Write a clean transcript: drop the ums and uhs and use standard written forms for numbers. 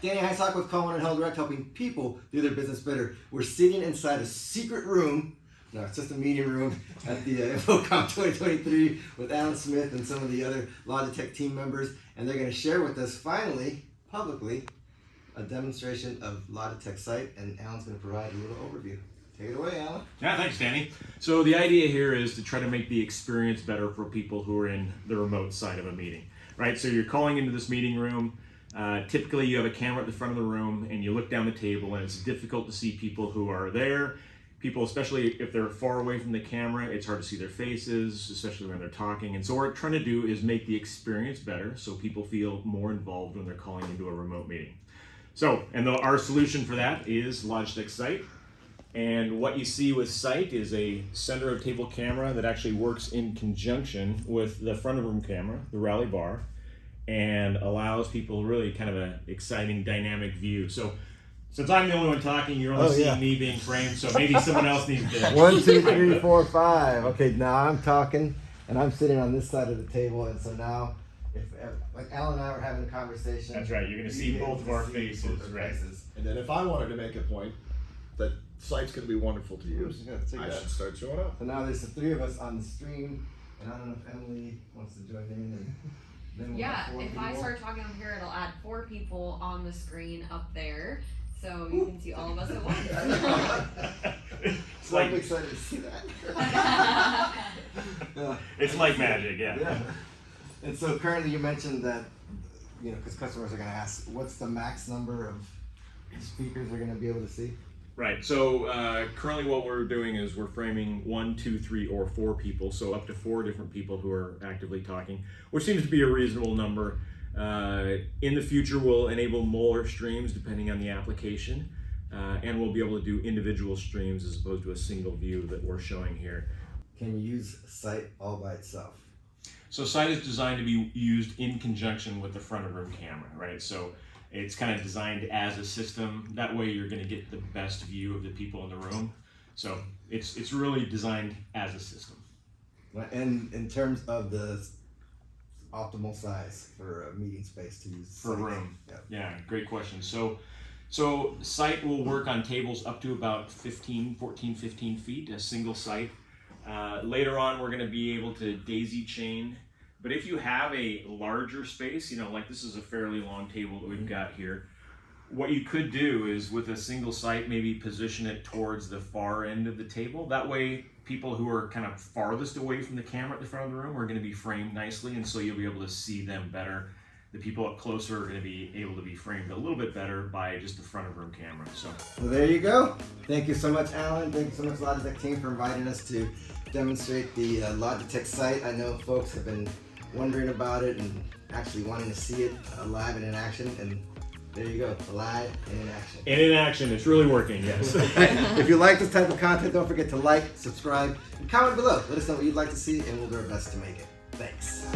Danny Heisock with Call One and Hell Direct, helping people do their business better. We're sitting inside a secret room. No, it's just a meeting room at the Infocomm 2023 with Alan Smith and some of the other Logitech team members, and they're going to share with us finally, publicly, a demonstration of Logitech Sight, and Alan's going to provide a little overview. Take it away, Alan. Yeah, thanks, Danny. So the idea here is to try to make the experience better for people who are in the remote side of a meeting, right? So you're calling into this meeting room. Typically, you have a camera at the front of the room, and you look down the table, and it's difficult to see people who are there. People, especially if they're far away from the camera, it's hard to see their faces, especially when they're talking. And so what we're trying to do is make the experience better so people feel more involved when they're calling into a remote meeting. So, and our solution for that is Logitech Sight. And what you see with Sight is a center of table camera that actually works in conjunction with the front of room camera, the Rally Bar, and allows people really kind of an exciting dynamic view. So since I'm the only one talking, you're only seeing me being framed, so maybe someone else needs to. 1, 2, 3, 4, 5. Okay, now I'm talking, and I'm sitting on this side of the table, and so now, if like Alan and I were having a conversation. That's right. You're going to see both of our faces, right? And then if I wanted to make a point that Sight's going to be wonderful to use, I should start showing up. So now there's the three of us on the stream, and I don't know if Emily wants to join in. And then we'll have 4 if people. I start talking up here, it'll add 4 people on the screen up there, so you can see all of us at once. So I'm excited to see that. It's like magic, yeah. And so currently you mentioned that, you know, because customers are going to ask, what's the max number of speakers they're going to be able to see? Right, so currently what we're doing is we're framing 1, 2, 3, or 4 people, so up to 4 different people who are actively talking, which seems to be a reasonable number. In the future, we'll enable more streams depending on the application, and we'll be able to do individual streams as opposed to a single view that we're showing here. Can you use Sight all by itself? So Sight is designed to be used in conjunction with the front of room camera, right? So it's kind of designed as a system. That way you're going to get the best view of the people in the room. So it's really designed as a system. And in terms of the optimal size for a meeting space to use For a Sight? room. Yeah, great question. So Sight will work on tables up to about 14, 15 feet, a single Sight. Later on, we're going to be able to daisy chain. But if you have a larger space, you know, like this is a fairly long table that we've got here, what you could do is with a single Sight, maybe position it towards the far end of the table. That way, people who are kind of farthest away from the camera at the front of the room are going to be framed nicely, and so you'll be able to see them better. The people up closer are going to be able to be framed a little bit better by just the front of room camera. So well, there you go. Thank you so much, Alan. Thank you so much, Logitech team, for inviting us to demonstrate the Logitech Sight. I know folks have been wondering about it and actually wanting to see it live and in action, and there you go, live and in action. and in action, it's really working, yes. If you like this type of content, don't forget to like, subscribe, and comment below. Let us know what you'd like to see, and we'll do our best to make it. Thanks.